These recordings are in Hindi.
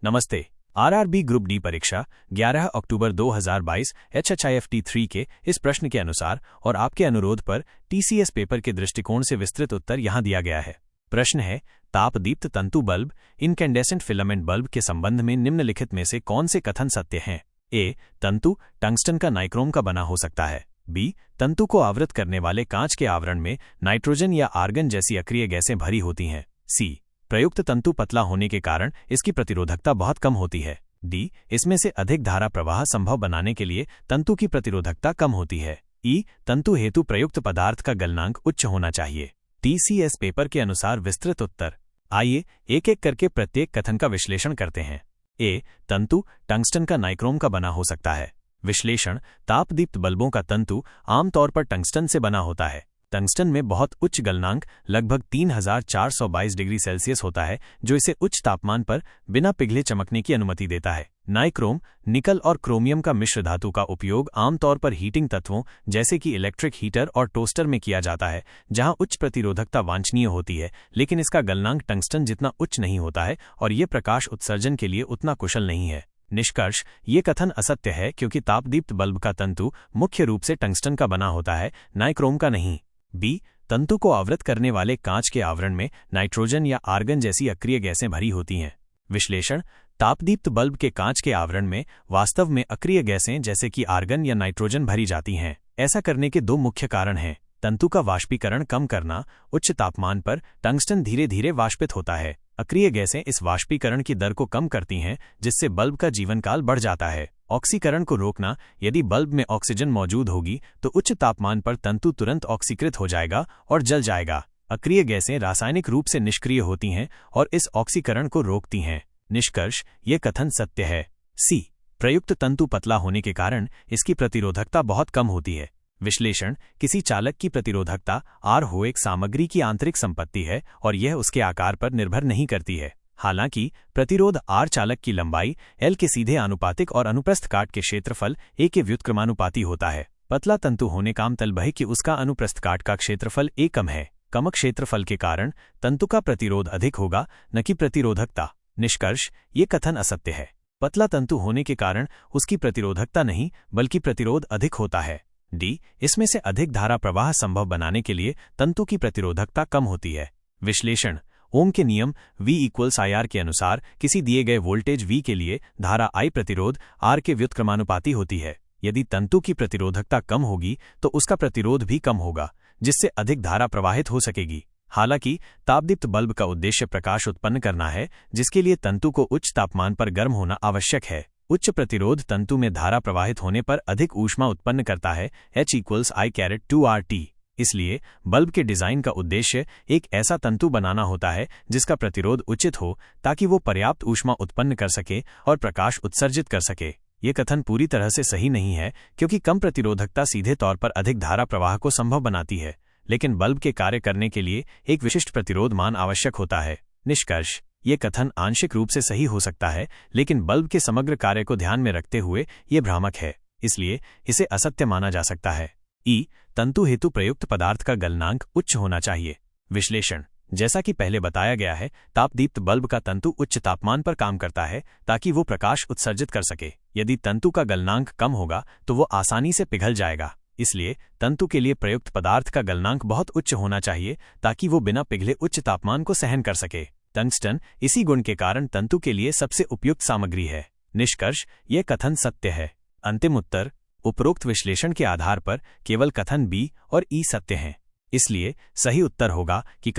नमस्ते। आरआरबी ग्रुप डी परीक्षा 11 अक्टूबर 2022 HHIFT 3 के इस प्रश्न के अनुसार और आपके अनुरोध पर TCS पेपर के दृष्टिकोण से विस्तृत उत्तर यहाँ दिया गया है। प्रश्न है, तापदीप्त तंतु बल्ब इनकैंडेसेंट फिलामेंट बल्ब के संबंध में निम्नलिखित में से कौन से कथन सत्य हैं? ए. तंतु टंगस्टन का नाइक्रोम का बना हो सकता है। बी. तंतु को आवृत करने वाले कांच के आवरण में नाइट्रोजन या आर्गन जैसी अक्रिय गैसें भरी होती हैं। सी. प्रयुक्त तंतु पतला होने के कारण इसकी प्रतिरोधकता बहुत कम होती है। डी. इसमें से अधिक धारा प्रवाह संभव बनाने के लिए तंतु की प्रतिरोधकता कम होती है। ई. तंतु हेतु प्रयुक्त पदार्थ का गलनांक उच्च होना चाहिए। TCS पेपर के अनुसार विस्तृत उत्तर। आइए एक एक करके प्रत्येक कथन का विश्लेषण करते हैं। ए. तंतु टंगस्टन का नाइक्रोम का बना हो सकता है। विश्लेषण, तापदीप्त बल्बों का तंतु आमतौर पर टंगस्टन से बना होता है। टंगस्टन में बहुत उच्च गलनांक लगभग 3422 डिग्री सेल्सियस होता है, जो इसे उच्च तापमान पर बिना पिघले चमकने की अनुमति देता है। नाइक्रोम, निकल और क्रोमियम का मिश्र धातु का उपयोग आमतौर पर हीटिंग तत्वों जैसे कि इलेक्ट्रिक हीटर और टोस्टर में किया जाता है, जहां उच्च प्रतिरोधकता वांछनीय होती है, लेकिन इसका गलनांक टंगस्टन जितना उच्च नहीं होता है और ये प्रकाश उत्सर्जन के लिए उतना कुशल नहीं है। निष्कर्ष, ये कथन असत्य है क्योंकि तापदीप्त बल्ब का तंतु मुख्य रूप से टंगस्टन का बना होता है, नाइक्रोम का नहीं। बी. तंतु को आवृत करने वाले कांच के आवरण में नाइट्रोजन या आर्गन जैसी अक्रिय गैसें भरी होती हैं। विश्लेषण, तापदीप्त बल्ब के कांच के आवरण में वास्तव में अक्रिय गैसें जैसे कि आर्गन या नाइट्रोजन भरी जाती हैं। ऐसा करने के दो मुख्य कारण हैं। तंतु का वाष्पीकरण कम करना, उच्च तापमान पर टंगस्टन धीरे धीरे वाष्पित होता है। अक्रिय गैसें इस वाष्पीकरण की दर को कम करती हैं, जिससे बल्ब का जीवनकाल बढ़ जाता है। ऑक्सीकरण को रोकना, यदि बल्ब में ऑक्सीजन मौजूद होगी तो उच्च तापमान पर तंतु तुरंत ऑक्सीकृत हो जाएगा और जल जाएगा। अक्रिय गैसें रासायनिक रूप से निष्क्रिय होती हैं और इस ऑक्सीकरण को रोकती हैं। निष्कर्ष, ये कथन सत्य है। सी. प्रयुक्त तंतु पतला होने के कारण इसकी प्रतिरोधकता बहुत कम होती है। विश्लेषण, किसी चालक की प्रतिरोधकता R हो एक सामग्री की आंतरिक संपत्ति है और यह उसके आकार पर निर्भर नहीं करती है। हालांकि प्रतिरोध R चालक की लंबाई L के सीधे आनुपातिक और अनुप्रस्थ काट के क्षेत्रफल A के व्युत्क्रमानुपाती होता है। पतला तंतु होने का मतलब है कि उसका अनुप्रस्थ काट का क्षेत्रफल A कम है। कम क्षेत्रफल के कारण तंतु का प्रतिरोध अधिक होगा, न कि प्रतिरोधकता। निष्कर्ष, ये कथन असत्य है। पतला तंतु होने के कारण उसकी प्रतिरोधकता नहीं बल्कि प्रतिरोध अधिक होता है। डी. इसमें से अधिक धारा प्रवाह संभव बनाने के लिए तंतु की प्रतिरोधकता कम होती है। विश्लेषण, ओम के नियम V=IR के अनुसार किसी दिए गए वोल्टेज V के लिए धारा I प्रतिरोध R के व्युत्क्रमानुपाती होती है। यदि तंतु की प्रतिरोधकता कम होगी तो उसका प्रतिरोध भी कम होगा, जिससे अधिक धारा प्रवाहित हो सकेगी। हालांकि तापदीप्त बल्ब का उद्देश्य प्रकाश उत्पन्न करना है, जिसके लिए तंतु को उच्च तापमान पर गर्म होना आवश्यक है। उच्च प्रतिरोध तंतु में धारा प्रवाहित होने पर अधिक ऊष्मा उत्पन्न करता है, H=I2RT। इसलिए बल्ब के डिजाइन का उद्देश्य एक ऐसा तंतु बनाना होता है जिसका प्रतिरोध उचित हो, ताकि वो पर्याप्त ऊष्मा उत्पन्न कर सके और प्रकाश उत्सर्जित कर सके। ये कथन पूरी तरह से सही नहीं है, क्योंकि कम प्रतिरोधकता सीधे तौर पर अधिक धारा प्रवाह को संभव बनाती है, लेकिन बल्ब के कार्य करने के लिए एक विशिष्ट प्रतिरोध मान आवश्यक होता है। निष्कर्ष, ये कथन आंशिक रूप से सही हो सकता है, लेकिन बल्ब के समग्र कार्य को ध्यान में रखते हुए ये भ्रामक है, इसलिए इसे असत्य माना जा सकता है। ई. तंतु हेतु प्रयुक्त पदार्थ का गलनांक उच्च होना चाहिए। विश्लेषण, जैसा कि पहले बताया गया है, तापदीप्त बल्ब का तंतु उच्च तापमान पर काम करता है ताकि वो प्रकाश उत्सर्जित कर सके। यदि तंतु का गलनांक कम होगा तो वो आसानी से पिघल जाएगा। इसलिए तंतु के लिए प्रयुक्त पदार्थ का गलनांक बहुत उच्च होना चाहिए ताकि वो बिना पिघले उच्च तापमान को सहन कर सके। टंगस्टन इसी गुण के कारण तंतु के लिए सबसे उपयुक्त सामग्री है। निष्कर्ष, यह कथन सत्य है। अंतिम उत्तर, उपरोक्त विश्लेषण के आधार पर केवल कथन बी और ई सत्य हैं। इसलिए सही उत्तर होगा कि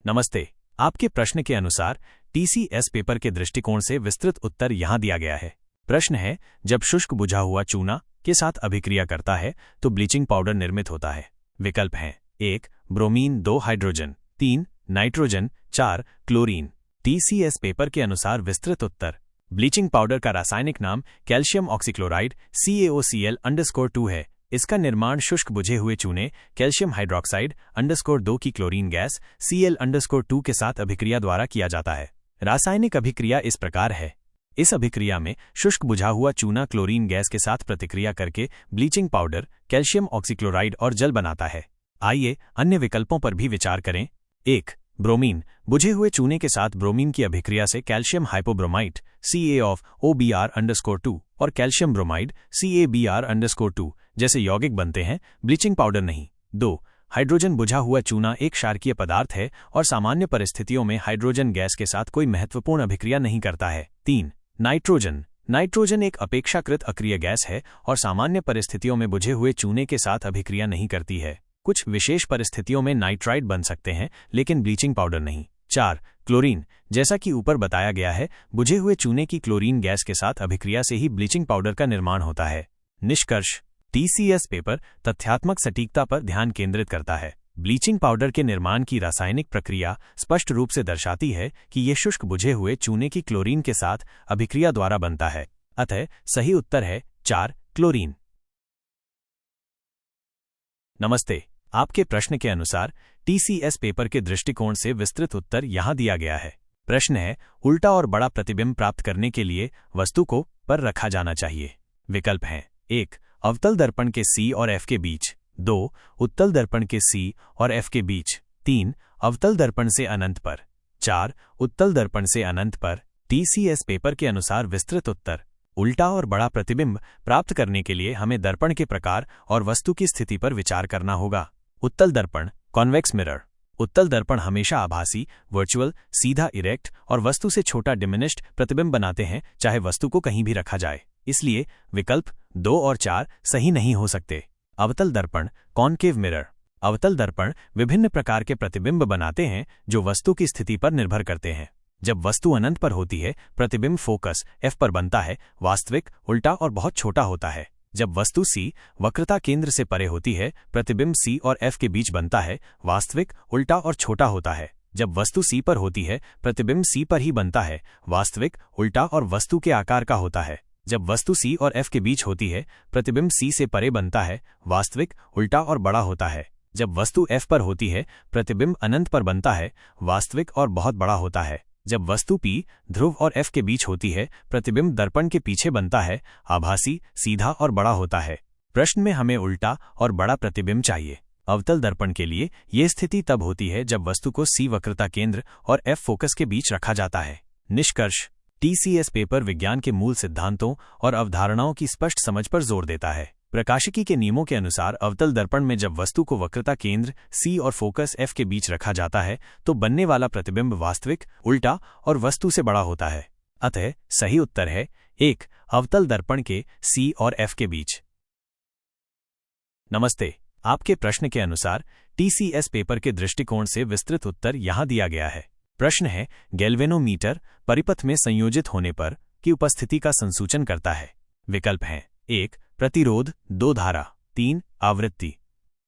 नमस्ते। आपके प्रश्न के अनुसार TCS पेपर के दृष्टिकोण से विस्तृत उत्तर यहाँ दिया गया है। प्रश्न है, जब शुष्क बुझा हुआ चूना के साथ अभिक्रिया करता है तो ब्लीचिंग पाउडर निर्मित होता है। विकल्प हैं 1. Bromine, 2. Hydrogen, 3. Nitrogen, 4. Chlorine. TCS paper के अनुसार विस्तृत उत्तर। ब्लीचिंग पाउडर का रासायनिक नाम कैल्शियम ऑक्सीक्लोराइड CaOCl_2 है। इसका निर्माण शुष्क बुझे हुए चूने कैल्शियम हाइड्रोक्साइड -2 की क्लोरीन गैस Cl_2 के साथ अभिक्रिया द्वारा किया जाता है। रासायनिक अभिक्रिया इस प्रकार है। इस अभिक्रिया में शुष्क बुझा हुआ चूना क्लोरीन गैस के साथ प्रतिक्रिया करके ब्लीचिंग पाउडर, कैल्शियम ऑक्सीक्लोराइड और जल बनाता है। आइए अन्य विकल्पों पर भी विचार करें। 1. ब्रोमीन, बुझे हुए चूने के साथ ब्रोमीन की अभिक्रिया से कैल्शियम हाइपोब्रोमाइट Ca(OBr_2) और कैल्शियम ब्रोमाइड CaBr_2 जैसे यौगिक बनते हैं, ब्लीचिंग पाउडर नहीं। 2. हाइड्रोजन, बुझा हुआ चूना एक क्षारकीय पदार्थ है और सामान्य परिस्थितियों में हाइड्रोजन गैस के साथ कोई महत्वपूर्ण अभिक्रिया नहीं करता है। 3. नाइट्रोजन, नाइट्रोजन एक अपेक्षाकृत अक्रिय गैस है और सामान्य परिस्थितियों में बुझे हुए चूने के साथ अभिक्रिया नहीं करती है। कुछ विशेष परिस्थितियों में नाइट्राइड बन सकते हैं, लेकिन ब्लीचिंग पाउडर नहीं। 4. क्लोरीन, जैसा कि ऊपर बताया गया है, बुझे हुए चूने की क्लोरीन गैस के साथ अभिक्रिया से ही ब्लीचिंग पाउडर का निर्माण होता है। निष्कर्ष, TCS पेपर तथ्यात्मक सटीकता पर ध्यान केंद्रित करता है। ब्लीचिंग पाउडर के निर्माण की रासायनिक प्रक्रिया स्पष्ट रूप से दर्शाती है कि ये शुष्क बुझे हुए चूने की क्लोरीन के साथ अभिक्रिया द्वारा बनता है। अतः सही उत्तर है 4, क्लोरीन। नमस्ते। आपके प्रश्न के अनुसार TCS पेपर के दृष्टिकोण से विस्तृत उत्तर यहाँ दिया गया है। प्रश्न है, उल्टा और बड़ा प्रतिबिंब प्राप्त करने के लिए वस्तु को पर रखा जाना चाहिए। विकल्प हैं: 1. अवतल दर्पण के C और F के बीच। 2. उत्तल दर्पण के C और F के बीच। 3. अवतल दर्पण से अनंत पर। 4. उत्तल दर्पण से अनंत पर। TCS पेपर के अनुसार विस्तृत उत्तर: उल्टा और बड़ा प्रतिबिंब प्राप्त करने के लिए हमें दर्पण के प्रकार और वस्तु की स्थिति पर विचार करना होगा। उत्तल दर्पण, कॉन्वेक्स मिरर। उत्तल दर्पण हमेशा आभासी, वर्चुअल, सीधा, इरेक्ट और वस्तु से छोटा डिमिनिश्ड प्रतिबिंब बनाते हैं, चाहे वस्तु को कहीं भी रखा जाए। इसलिए विकल्प 2 और 4 सही नहीं हो सकते। अवतल दर्पण, कॉनकेव मिरर। अवतल दर्पण विभिन्न प्रकार के प्रतिबिंब बनाते हैं जो वस्तु की स्थिति पर निर्भर करते हैं। जब वस्तु अनंत पर होती है, प्रतिबिंब फोकस F पर बनता है, वास्तविक, उल्टा और बहुत छोटा होता है। जब वस्तु C वक्रता केंद्र से परे होती है, प्रतिबिंब C और F के बीच बनता है, वास्तविक, उल्टा और छोटा होता है। जब वस्तु C पर होती है, प्रतिबिंब C पर ही बनता है, वास्तविक, उल्टा और वस्तु के आकार का होता है। जब वस्तु C और F के बीच होती है, प्रतिबिंब C से परे बनता है, वास्तविक, उल्टा और बड़ा होता है। जब वस्तु F पर होती है, प्रतिबिंब अनंत पर बनता है, वास्तविक और बहुत बड़ा होता है। जब वस्तु P ध्रुव और F के बीच होती है, प्रतिबिंब दर्पण के पीछे बनता है, आभासी, सीधा और बड़ा होता है। प्रश्न में हमें उल्टा और बड़ा प्रतिबिंब चाहिए। अवतल दर्पण के लिए यह स्थिति तब होती है जब वस्तु को C वक्रता केंद्र और F फोकस के बीच रखा जाता है। निष्कर्ष, TCS पेपर विज्ञान के मूल सिद्धांतों और अवधारणाओं की स्पष्ट समझ पर जोर देता है। प्रकाशिकी के नियमों के अनुसार अवतल दर्पण में जब वस्तु को वक्रता केंद्र C और फोकस F के बीच रखा जाता है, तो बनने वाला प्रतिबिंब वास्तविक, उल्टा और वस्तु से बड़ा होता है। अतः सही उत्तर है 1, अवतल दर्पण के C और F के बीच। नमस्ते। आपके प्रश्न के अनुसार TCS पेपर के दृष्टिकोण से विस्तृत उत्तर यहाँ दिया गया है। प्रश्न है, गैल्वेनोमीटर परिपथ में संयोजित होने पर की उपस्थिति का संसूचन करता है। विकल्प हैं: 1, प्रतिरोध, 2, धारा, 3, आवृत्ति,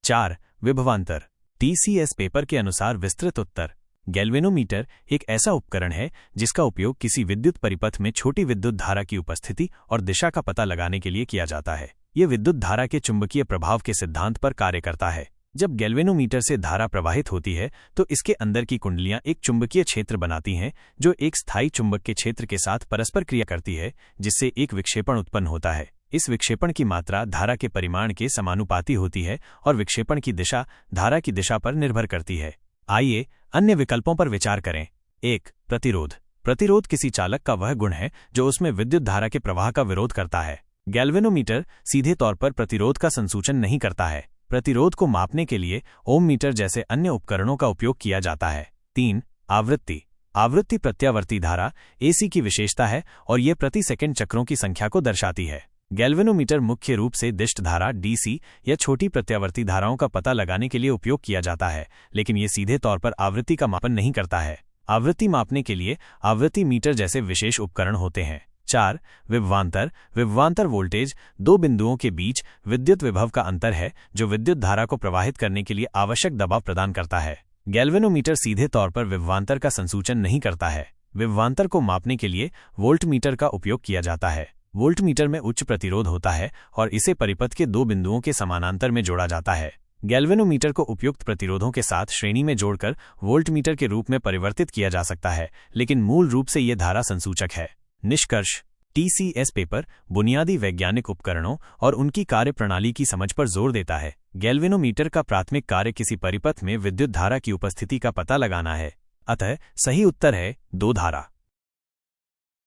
4, विभवांतर। TCS पेपर के अनुसार विस्तृत उत्तर: गैल्वेनोमीटर एक ऐसा उपकरण है जिसका उपयोग किसी विद्युत परिपथ में छोटी विद्युत धारा की उपस्थिति और दिशा का पता लगाने के लिए किया जाता है। यह विद्युत धारा के चुंबकीय प्रभाव के सिद्धांत पर कार्य करता है। जब गैल्वेनोमीटर से धारा प्रवाहित होती है, तो इसके अंदर की कुंडलियां एक चुंबकीय क्षेत्र बनाती हैं, जो एक स्थायी चुंबक के क्षेत्र के साथ परस्पर क्रिया करती है, जिससे एक विक्षेपण उत्पन्न होता है। इस विक्षेपण की मात्रा धारा के परिमाण के समानुपाती होती है और विक्षेपण की दिशा धारा की दिशा पर निर्भर करती है। आइए अन्य विकल्पों पर विचार करें। 1, प्रतिरोध। प्रतिरोध किसी चालक का वह गुण है जो उसमें विद्युत धारा के प्रवाह का विरोध करता है। गैल्वेनोमीटर सीधे तौर पर प्रतिरोध का संसूचन नहीं करता है। प्रतिरोध को मापने के लिए ओम मीटर जैसे अन्य उपकरणों का उपयोग किया जाता है। 3, आवृत्ति। आवृत्ति प्रत्यावर्ती धारा AC की विशेषता है और यह प्रति सेकंड चक्रों की संख्या को दर्शाती है। गैल्वेनोमीटर मुख्य रूप से दिष्ट धारा DC या छोटी प्रत्यावर्ती धाराओं का पता लगाने के लिए उपयोग किया जाता है, लेकिन ये सीधे तौर पर आवृत्ति का मापन नहीं करता है। आवृत्ति मापने के लिए आवृत्ति मीटर जैसे विशेष उपकरण होते हैं। 4, विभवांतर। विभवांतर वोल्टेज 2 बिंदुओं के बीच विद्युत विभव का अंतर है जो विद्युत धारा को प्रवाहित करने के लिए आवश्यक दबाव प्रदान करता है। गैल्वेनोमीटर सीधे तौर पर विभवांतर का संसूचन नहीं करता है। विभवांतर को मापने के लिए वोल्टमीटर का उपयोग किया जाता है। वोल्टमीटर में उच्च प्रतिरोध होता है और इसे परिपथ के 2 बिंदुओं के समानांतर में जोड़ा जाता है। गैल्वेनोमीटर को उपयुक्त प्रतिरोधों के साथ श्रेणी में जोड़कर वोल्टमीटर के रूप में परिवर्तित किया जा सकता है, लेकिन मूल रूप से यह धारा संसूचक है। निष्कर्ष, TCS पेपर बुनियादी वैज्ञानिक उपकरणों और उनकी कार्यप्रणाली की समझ पर जोर देता है। गैल्वेनोमीटर का प्राथमिक कार्य किसी परिपथ में विद्युत धारा की उपस्थिति का पता लगाना है। अतः सही उत्तर है 2 धारा।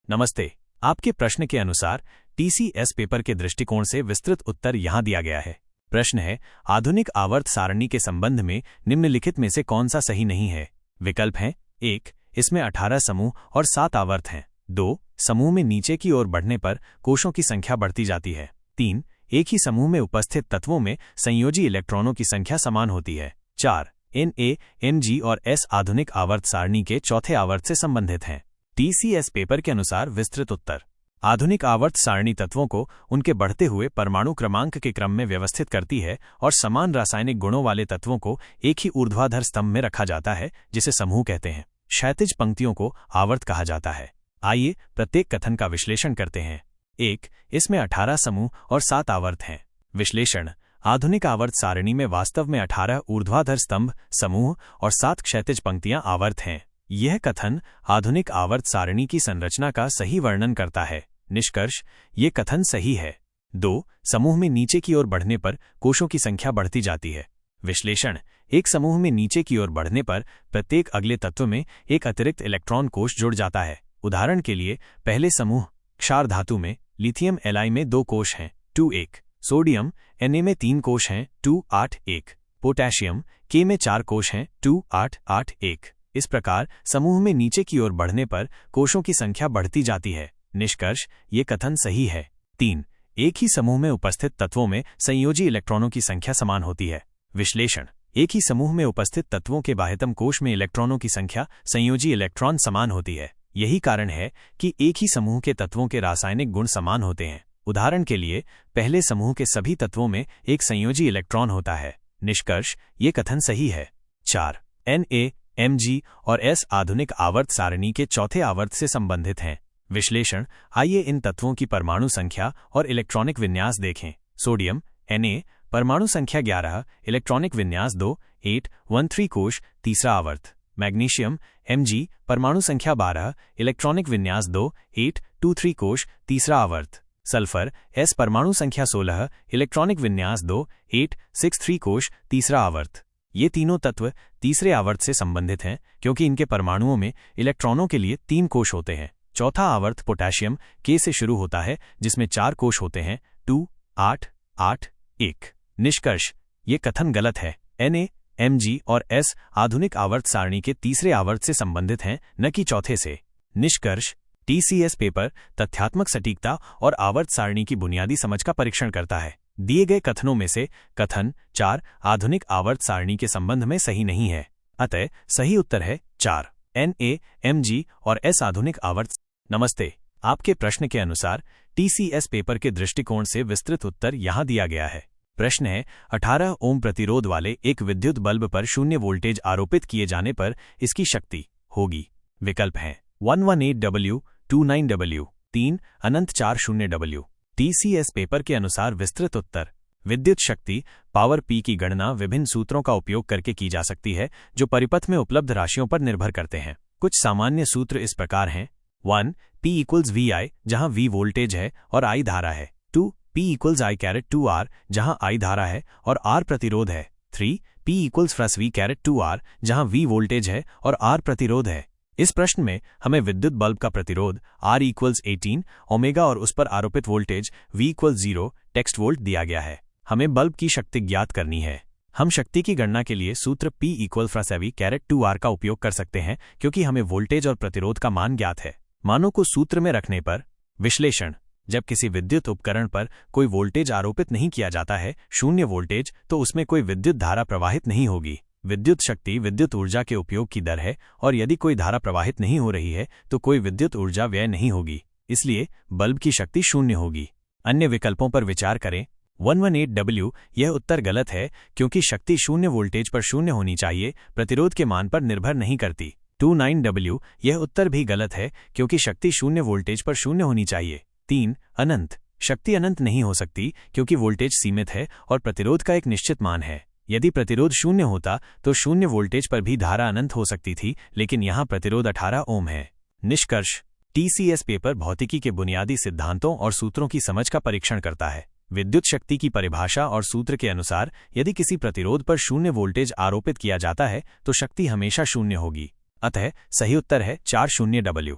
नमस्ते, आपके प्रश्न के अनुसार टीसीएस पेपर के दृष्टिकोण से विस्तृत उत्तर यहाँ दिया गया है। प्रश्न है, आधुनिक आवर्त सारणी के संबंध में निम्नलिखित में से कौन सा सही नहीं है? विकल्प हैं 1. इसमें 18 समूह और 7 आवर्त हैं। 2. समूह में नीचे की ओर बढ़ने पर कोशों की संख्या बढ़ती जाती है। 3. एक ही समूह में उपस्थित तत्वों में संयोजी इलेक्ट्रॉनों की संख्या समान होती है। 4. Na, Mg और S आधुनिक आवर्त सारणी के चौथे आवर्त से संबंधित हैं। टीसीएस पेपर के अनुसार विस्तृत उत्तर। आधुनिक आवर्त सारणी तत्वों को उनके बढ़ते हुए परमाणु क्रमांक के क्रम में व्यवस्थित करती है और समान रासायनिक गुणों वाले तत्वों को एक ही ऊर्ध्वाधर स्तंभ में रखा जाता है, जिसे समूह कहते हैं। क्षैतिज पंक्तियों को आवर्त कहा जाता है। आइए प्रत्येक कथन का विश्लेषण करते हैं। 1. इसमें 18 समूह और 7 आवर्त हैं। विश्लेषण। आधुनिक आवर्त सारणी में वास्तव में 18 ऊर्ध्वाधर स्तंभ, समूह और 7 क्षैतिज पंक्तियां आवर्त हैं। यह कथन आधुनिक आवर्त सारणी की संरचना का सही वर्णन करता है। निष्कर्ष, ये कथन सही है। 2. समूह में नीचे की ओर बढ़ने पर कोशों की संख्या बढ़ती जाती है। विश्लेषण। एक समूह में नीचे की ओर बढ़ने पर प्रत्येक अगले तत्व में एक अतिरिक्त इलेक्ट्रॉन कोश जुड़ जाता है। उदाहरण के लिए, पहले समूह क्षार धातु में लिथियम Li में 2 कोश हैं, 2-1। सोडियम Na में 3 कोश हैं, 2-8-1। पोटेशियम K में 4 कोश हैं, 2-8-8-1। इस प्रकार समूह में नीचे की ओर बढ़ने पर कोशों की संख्या बढ़ती जाती है। निष्कर्ष, ये कथन सही है। 3. एक ही समूह में उपस्थित तत्वों में संयोजी इलेक्ट्रॉनों की संख्या समान होती है। विश्लेषण। एक ही समूह में उपस्थित तत्वों के बाह्यतम कोश में इलेक्ट्रॉनों की संख्या संयोजी इलेक्ट्रॉन समान होती है। यही कारण है कि एक ही समूह के तत्वों के रासायनिक गुण समान होते हैं। उदाहरण के लिए, पहले समूह के सभी तत्वों में एक संयोजी इलेक्ट्रॉन होता है। निष्कर्ष, ये कथन सही है। 4. Na, Mg और S आधुनिक आवर्त सारणी के चौथे आवर्त से संबंधित हैं। विश्लेषण। आइए इन तत्वों की परमाणु संख्या और इलेक्ट्रॉनिक विन्यास देखें। सोडियम Na, परमाणु संख्या 11, इलेक्ट्रॉनिक विन्यास 2-8-13 कोश, तीसरा आवर्त। मैग्नीशियम Mg, परमाणु संख्या 12, इलेक्ट्रॉनिक विन्यास 2-8-23 कोश, तीसरा आवर्त। सल्फर S, परमाणु संख्या 16, इलेक्ट्रॉनिक विन्यास 2-8-63 कोश, तीसरा आवर्त। ये तीनों तत्व तीसरे आवर्त से संबंधित हैं क्योंकि इनके परमाणुओं में इलेक्ट्रॉनों के लिए 3 कोश होते हैं। चौथा आवर्त पोटेशियम K से शुरू होता है, जिसमें 4 कोश होते हैं, 2-8-8-1। निष्कर्ष, ये कथन गलत है। Na, Mg और S आधुनिक आवर्त सारणी के तीसरे आवर्त से संबंधित हैं, न कि चौथे से। निष्कर्ष, टीसीएस पेपर तथ्यात्मक सटीकता और आवर्त सारणी की बुनियादी समझ का परीक्षण करता है। दिए गए कथनों में से कथन 4 आधुनिक आवर्त सारणी के संबंध में सही नहीं है। अतः सही उत्तर है 4. Na, Mg और S आधुनिक आवर्त। नमस्ते, आपके प्रश्न के अनुसार टीसीएस पेपर के दृष्टिकोण से विस्तृत उत्तर यहाँ दिया गया है। प्रश्न है, 18 ओम प्रतिरोध वाले एक विद्युत बल्ब पर 0 वोल्टेज आरोपित किए जाने पर इसकी शक्ति होगी। विकल्प हैं 118W, 29W, 3 अनंत 40W। टीसीएस पेपर के अनुसार विस्तृत उत्तर। विद्युत शक्ति पावर P की गणना विभिन्न सूत्रों का उपयोग करके की जा सकती है जो परिपथ में उपलब्ध राशियों पर निर्भर करते हैं। कुछ सामान्य सूत्र इस प्रकार हैं। 1. P = VI, जहां V वोल्टेज है और I धारा है। 2. P = I2R, जहां I धारा है और R प्रतिरोध है। 3. P = V2R, जहां V वोल्टेज है और R प्रतिरोध है। इस प्रश्न में हमें विद्युत बल्ब का प्रतिरोध R = 18 ओमेगा और उस पर आरोपित वोल्टेज V = 0 टेक्स्ट वोल्ट दिया गया है। हमें बल्ब की शक्ति ज्ञात करनी है। हम शक्ति की गणना के लिए सूत्र P = V2R का उपयोग कर सकते हैं क्योंकि हमें वोल्टेज और प्रतिरोध का मान ज्ञात है। मानों को सूत्र में रखने पर। विश्लेषण। जब किसी विद्युत उपकरण पर कोई वोल्टेज आरोपित नहीं किया जाता है, 0 वोल्टेज, तो उसमें कोई विद्युत धारा प्रवाहित नहीं होगी। विद्युत शक्ति विद्युत ऊर्जा के उपयोग की दर है और यदि कोई धारा प्रवाहित नहीं हो रही है तो कोई विद्युत ऊर्जा व्यय नहीं होगी, इसलिए बल्ब की शक्ति 0 होगी। अन्य विकल्पों पर विचार करें। 118W, यह उत्तर गलत है क्योंकि शक्ति 0 वोल्टेज पर 0 होनी चाहिए, प्रतिरोध के मान पर निर्भर नहीं करती। 29W, यह उत्तर भी गलत है क्योंकि शक्ति 0 वोल्टेज पर 0 होनी चाहिए। 3. अनंत, शक्ति अनंत नहीं हो सकती क्योंकि वोल्टेज सीमित है और प्रतिरोध का एक निश्चित मान है। यदि प्रतिरोध 0 होता तो 0 वोल्टेज पर भी धारा अनंत हो सकती थी, लेकिन यहाँ प्रतिरोध 18 ओम है। निष्कर्ष, टीसीएस पेपर भौतिकी के बुनियादी सिद्धांतों और सूत्रों की समझ का परीक्षण करता है। विद्युत शक्ति की परिभाषा और सूत्र के अनुसार यदि किसी प्रतिरोध पर 0 वोल्टेज आरोपित किया जाता है तो शक्ति हमेशा 0 होगी। अतः सही उत्तर है 40W।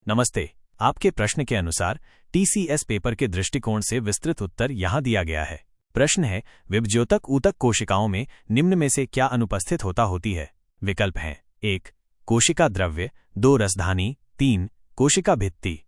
नमस्ते, आपके प्रश्न के अनुसार TCS पेपर के दृष्टिकोण से विस्तृत उत्तर यहाँ दिया गया है। प्रश्न है, विभज्योतक ऊतक कोशिकाओं में निम्न में से क्या अनुपस्थित होती है? विकल्प हैं 1. कोशिका द्रव्य, 2. रसधानी, 3. कोशिका भित्ति,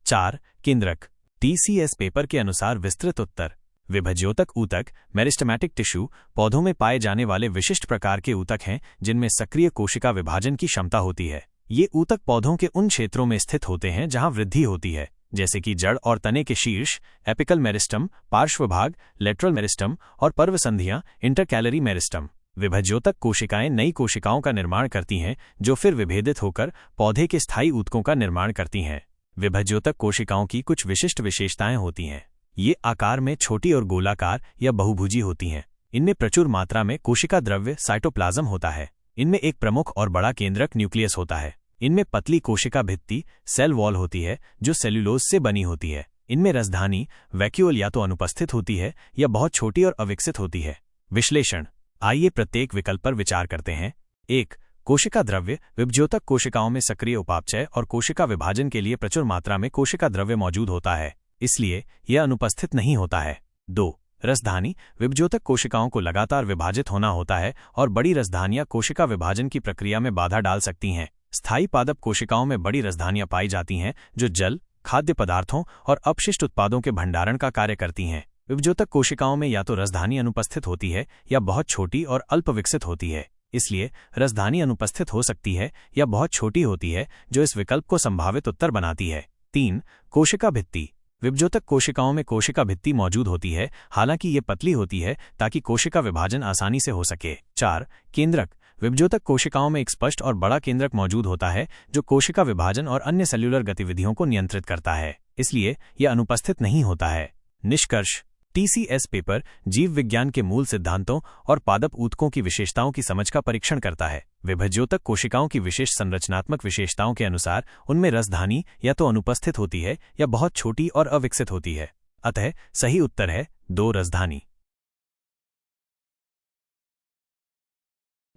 4. केंद्रक। TCS पेपर के अनुसार विस्तृत उत्तर विभज्योतक ऊतक मेरिस्टेमेटिक टिश्यू पौधों में पाए जाने वाले विशिष्ट प्रकार के ऊतक हैं जिनमें सक्रिय कोशिका विभाजन की क्षमता होती है। ये ऊतक पौधों के उन क्षेत्रों में स्थित होते हैं जहां वृद्धि होती है, जैसे कि जड़ और तने के शीर्ष, एपिकल मेरिस्टम, पार्श्व भाग, लेटरल मेरिस्टम और पर्वसंधियां, इंटरकैलरी मेरिस्टम। विभज्योतक कोशिकाएं नई कोशिकाओं का निर्माण करती हैं जो फिर विभेदित होकर पौधे के स्थायी ऊतकों का निर्माण करती हैं। विभज्योतक कोशिकाओं की कुछ विशिष्ट विशेषताएं होती हैं। ये आकार में छोटी और गोलाकार या बहुभुजी होती हैं। इनमें प्रचुर मात्रा में कोशिका द्रव्य साइटोप्लाज्म होता है। इनमें एक प्रमुख और बड़ा केंद्रक न्यूक्लियस होता है। इनमें पतली कोशिका भित्ति सेल वॉल होती है जो सेल्यूलोज से बनी होती है। इनमें रसधानी वैक्यूल या तो अनुपस्थित होती है या बहुत छोटी और अविकसित होती है। विश्लेषण, आइए प्रत्येक विकल्प पर विचार करते हैं। 1. कोशिका द्रव्य विभज्योतक कोशिकाओं में सक्रिय उपापचय और कोशिका विभाजन के लिए प्रचुर मात्रा में कोशिका द्रव्य मौजूद होता है, इसलिए यह अनुपस्थित नहीं होता है। 2. रसधानी विभज्योतक कोशिकाओं को लगातार विभाजित होना होता है और बड़ी रसधानियां कोशिका विभाजन की प्रक्रिया में बाधा डाल सकती हैं। स्थायी पादप कोशिकाओं में बड़ी रसधानियां पाई जाती हैं जो जल, खाद्य पदार्थों और अपशिष्ट उत्पादों के भंडारण का कार्य करती हैं। विभज्योतक कोशिकाओं में या तो रसधानी अनुपस्थित होती है या बहुत छोटी और अल्प विकसित होती है, इसलिए रसधानी अनुपस्थित हो सकती है या बहुत छोटी होती है, जो इस विकल्प को संभावित उत्तर बनाती है। 3. कोशिका भित्ति विभज्योतक कोशिकाओं में कोशिका भित्ति मौजूद होती है, हालांकि ये पतली होती है ताकि कोशिका विभाजन आसानी से हो सके। 4. केंद्रक विभज्योतक कोशिकाओं में एक स्पष्ट और बड़ा केंद्रक मौजूद होता है जो कोशिका विभाजन और अन्य सेल्यूलर गतिविधियों को नियंत्रित करता है, इसलिए यह अनुपस्थित नहीं होता है। निष्कर्ष, TCS पेपर जीव विज्ञान के मूल सिद्धांतों और पादप ऊतकों की विशेषताओं की समझ का परीक्षण करता है। विभज्योतक कोशिकाओं की विशेष संरचनात्मक विशेषताओं के अनुसार उनमें रसधानी या तो अनुपस्थित होती है या बहुत छोटी और अविकसित होती है, अतः सही उत्तर है 2. रसधानी।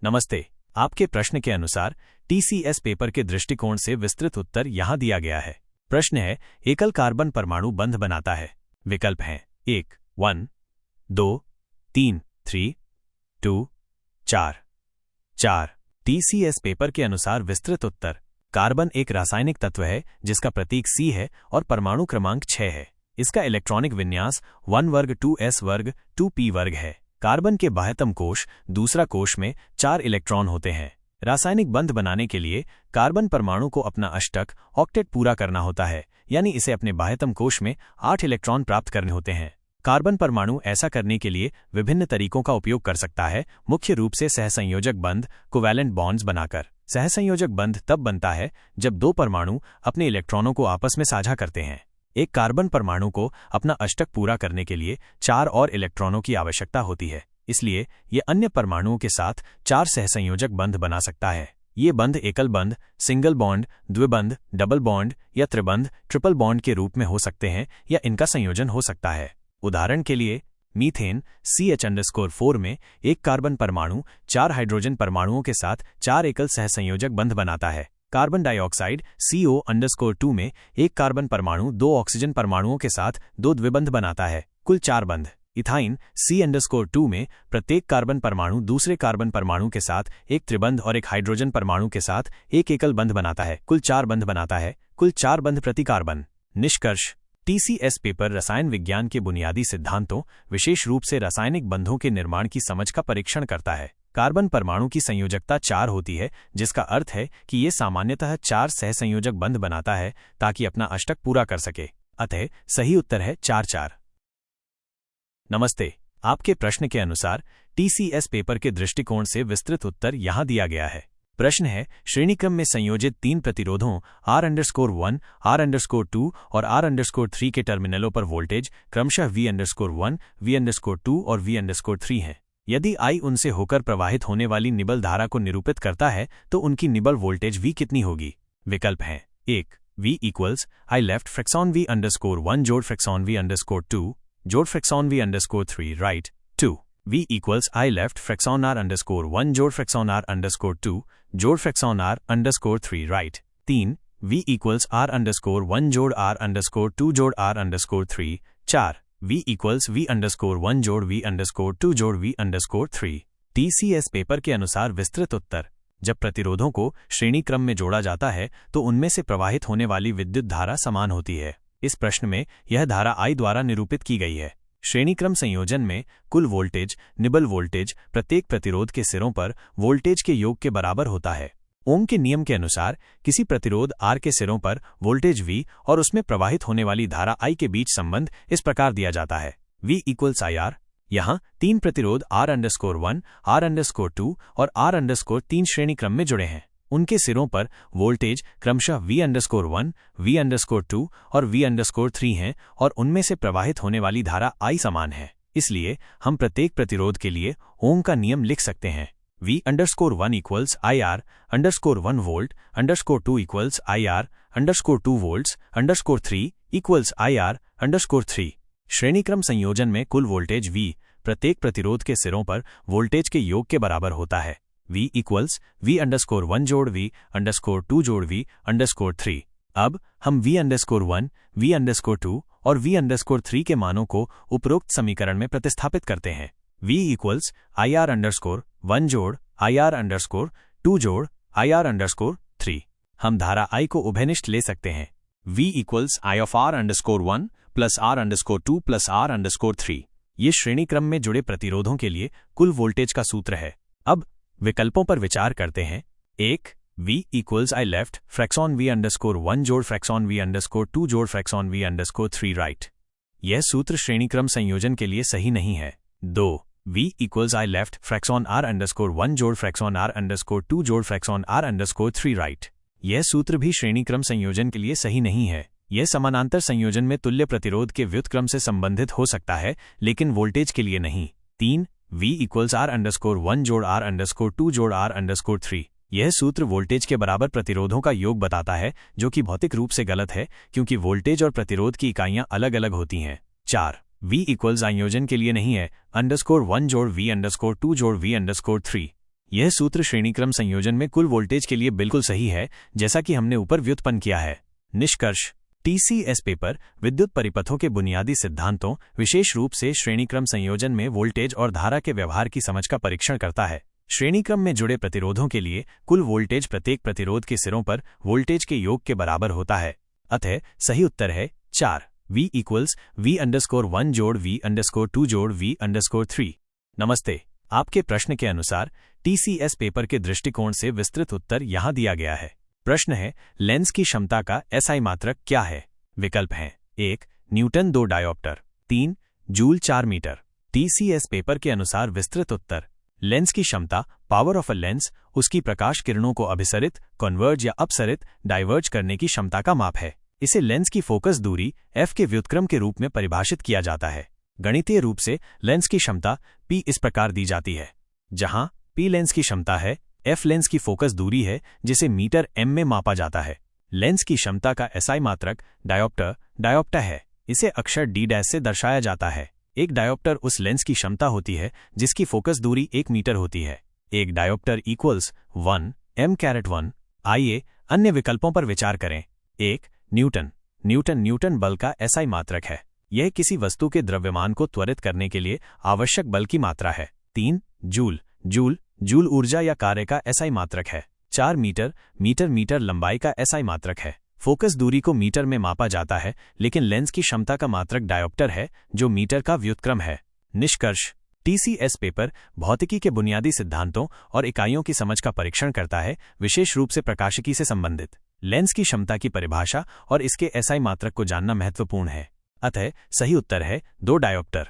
नमस्ते, आपके प्रश्न के अनुसार TCS पेपर के दृष्टिकोण से विस्तृत उत्तर यहाँ दिया गया है। प्रश्न है, एकल कार्बन परमाणु बंध बनाता है? विकल्प हैं 1. 1, 2, 3, 3, 2, 4। TCS पेपर के अनुसार विस्तृत उत्तर कार्बन एक रासायनिक तत्व है जिसका प्रतीक C है और परमाणु क्रमांक 6 है। इसका इलेक्ट्रॉनिक विन्यास 1 वर्ग 2s वर्ग 2p वर्ग है। कार्बन के बाह्यतम कोश दूसरा कोश में 4 इलेक्ट्रॉन होते हैं। रासायनिक बंध बनाने के लिए कार्बन परमाणु को अपना अष्टक ऑक्टेट पूरा करना होता है, यानी इसे अपने बाह्यतम कोश में 8 इलेक्ट्रॉन प्राप्त करने होते हैं। कार्बन परमाणु ऐसा करने के लिए विभिन्न तरीकों का उपयोग कर सकता है, मुख्य रूप से सहसंयोजक बंध कोवैलेंट बॉन्ड्स बनाकर। सहसंयोजक बंध तब बनता है जब दो परमाणु अपने इलेक्ट्रॉनों को आपस में साझा करते हैं। एक कार्बन परमाणु को अपना अष्टक पूरा करने के लिए 4 और इलेक्ट्रॉनों की आवश्यकता होती है, इसलिए ये अन्य परमाणुओं के साथ 4 सहसंयोजक बंध बना सकता है। ये बंध एकल बंध, सिंगल बॉन्ड, द्विबंध, डबल बॉन्ड या त्रिबंध, ट्रिपल बॉन्ड के रूप में हो सकते हैं या इनका संयोजन हो सकता है। उदाहरण के लिए मीथेन CH_4 में एक कार्बन परमाणु 4 हाइड्रोजन परमाणुओं के साथ 4 एकल सहसंयोजक बंध बनाता है। कार्बन डाइऑक्साइड CO_2 में एक कार्बन परमाणु 2 ऑक्सीजन परमाणुओं के साथ 2 द्विबंध बनाता है, कुल 4 बंध। इथाइन C_2 में प्रत्येक कार्बन परमाणु दूसरे कार्बन परमाणु के साथ एक त्रिबंध और एक हाइड्रोजन परमाणु के साथ एक एकल बंध बनाता है, कुल 4 बंध बनाता है, कुल 4 बंध प्रति कार्बन। निष्कर्ष, TCS पेपर रसायन विज्ञान के बुनियादी सिद्धांतों, विशेष रूप से रासायनिक बंधों के निर्माण की समझ का परीक्षण करता है। कार्बन परमाणु की संयोजकता 4 होती है, जिसका अर्थ है कि ये सामान्यतः 4 सहसंयोजक बंध बनाता है ताकि अपना अष्टक पूरा कर सके, अतः सही उत्तर है 4-4। नमस्ते, आपके प्रश्न के अनुसार TCS पेपर के दृष्टिकोण से विस्तृत उत्तर यहाँ दिया गया है। प्रश्न है, श्रेणीक्रम में संयोजित 3 प्रतिरोधों R_1, R_2 और R_3 के टर्मिनलों पर वोल्टेज क्रमशः V_1, V_2 और V_3 हैं। यदि I उनसे होकर प्रवाहित होने वाली निबल धारा को निरूपित करता है तो उनकी निबल वोल्टेज V कितनी होगी? विकल्प हैं 1. V = I left fraction V_1 जोड़ फ्रैक्शन V_2 जोड़ fraction V_3 right. 2. V equals I left fraction R underscore 1 जोड़ फ्रैक्शन R अंडरस्कोर 2 जोड़ fraction R underscore 3 right. 3 V equals R underscore 1 जोड़ R अंडरस्कोर 2 जोड़ R underscore 3। 4 V equals V underscore 1 जोड़ V अंडरस्कोर 2 जोड़ V अंडरस्कोर 3। TCS पेपर के अनुसार विस्तृत उत्तर। जब प्रतिरोधों को श्रेणी क्रम में जोड़ा जाता है तो उनमें से प्रवाहित होने वाली विद्युत धारा समान होती है। इस प्रश्न में यह धारा I द्वारा निरूपित की गई है। श्रेणी क्रम संयोजन में कुल वोल्टेज निबल वोल्टेज प्रत्येक प्रतिरोध के सिरों पर वोल्टेज के योग के बराबर होता है। ओम के नियम के अनुसार किसी प्रतिरोध R के सिरों पर वोल्टेज V और उसमें प्रवाहित होने वाली धारा I के बीच संबंध इस प्रकार दिया जाता है। V equals IR। यहाँ 3 प्रतिरोध R_1, R_2 और R_3 श्रेणी क्रम में जुड़े हैं। उनके सिरों पर वोल्टेज क्रमशः V_1, V_2 और V_3 हैं और उनमें से प्रवाहित होने वाली धारा I समान है। इसलिए हम प्रत्येक प्रतिरोध के लिए ओम का नियम लिख सकते हैं। V_1 equals IR_1 volt, _2 equals IR_2 volts, _3 equals IR_3। श्रेणीक्रम संयोजन में कुल वोल्टेज V प्रत्येक प्रतिरोध के सिरों पर वोल्टेज के योग के बराबर होता है। V equals V_1 जोड़ V_2 जोड़ V_3। अब हम V_1, V_2 और V_3 के मानों को उपरोक्त समीकरण में प्रतिस्थापित करते हैं। V equals IR_1 जोड़ IR_2 जोड़ IR_3। हम धारा I को उभयनिष्ठ ले सकते हैं। V equals I of R_1 plus R_2 plus R_3। ये श्रेणी क्रम में जुड़े प्रतिरोधों के लिए कुल वोल्टेज का सूत्र है। अब विकल्पों पर विचार करते हैं। 1 V equals I left fraction V_1 जोड़ फ्रैक्शन V_2 जोड़ फ्रैक्शन V_3 राइट। यह सूत्र श्रेणी क्रम संयोजन के लिए सही नहीं है। 2 V equals I left fraction R_1 जोड़ फ्रैक्शन R_2 जोड़ फ्रैक्शन R_3 राइट। यह सूत्र भी श्रेणी क्रम संयोजन के लिए सही नहीं है। यह समानांतर संयोजन में तुल्य प्रतिरोध के व्युत्क्रम से संबंधित हो सकता है लेकिन वोल्टेज के लिए नहीं। 3 V equals R_1 जोड़ R_2 जोड़ R_3। यह सूत्र वोल्टेज के बराबर प्रतिरोधों का योग बताता है जो कि भौतिक रूप से गलत है क्योंकि वोल्टेज और प्रतिरोध की इकाइयां अलग अलग होती हैं। 4 V equals संयोजन के लिए नहीं है _1 जोड़ V_2 जोड़ V_3। यह सूत्र श्रेणीक्रम संयोजन में कुल वोल्टेज के लिए बिल्कुल सही है जैसा कि हमने ऊपर व्युत्पन्न किया है। निष्कर्ष TCS पेपर विद्युत परिपथों के बुनियादी सिद्धांतों विशेष रूप से श्रेणीक्रम संयोजन में वोल्टेज और धारा के व्यवहार की समझ का परीक्षण करता है। श्रेणीक्रम में जुड़े प्रतिरोधों के लिए कुल वोल्टेज प्रत्येक प्रतिरोध के सिरों पर वोल्टेज के योग के बराबर होता है। अतः सही उत्तर है 4 V equals V_1 जोड़ V_2 जोड़ V_3। नमस्ते। आपके प्रश्न के अनुसार TCS पेपर के दृष्टिकोण से विस्तृत उत्तर यहाँ दिया गया है। प्रश्न है लेंस की क्षमता का SI मात्रक क्या है। विकल्प हैं 1 newton 2 dioptre 3 joule 4 metre. TCS paper के अनुसार विस्तृत उत्तर लेंस की क्षमता पावर ऑफ अ लेंस उसकी प्रकाश किरणों को अभिसरित कन्वर्ज या अपसरित डाइवर्ज करने की क्षमता का माप है। इसे लेंस की फोकस दूरी f के व्युत्क्रम के रूप में परिभाषित किया जाता है। गणितीय रूप से लेंस की क्षमता P इस प्रकार दी जाती है जहां P लेंस की क्षमता है, f लेंस की फोकस दूरी है जिसे मीटर m में मापा जाता है। लेंस की क्षमता का SI मात्रक डायोप्टर है। इसे अक्षर D' से दर्शाया जाता है। एक डायोप्टर उस लेंस की क्षमता होती है जिसकी फोकस दूरी 1 मीटर होती है। एक डायोप्टर इक्वल्स 1 m⁻1। आइए अन्य विकल्पों पर विचार करें। 1 न्यूटन बल का SI मात्रक है। यह किसी वस्तु के द्रव्यमान को त्वरित करने के लिए आवश्यक बल की मात्रा है। 3 जूल ऊर्जा या कार्य का SI मात्रक है। 4 मीटर लंबाई का SI मात्रक है। फोकस दूरी को मीटर में मापा जाता है लेकिन लेंस की क्षमता का मात्रक डायोप्टर है जो मीटर का व्युत्क्रम है। निष्कर्ष TCS पेपर भौतिकी के बुनियादी सिद्धांतों और इकाइयों की समझ का परीक्षण करता है विशेष रूप से प्रकाशिकी से संबंधित। लेंस की क्षमता की परिभाषा और इसके SI मात्रक को जानना महत्वपूर्ण है। अतः सही उत्तर है 2 डायोप्टर।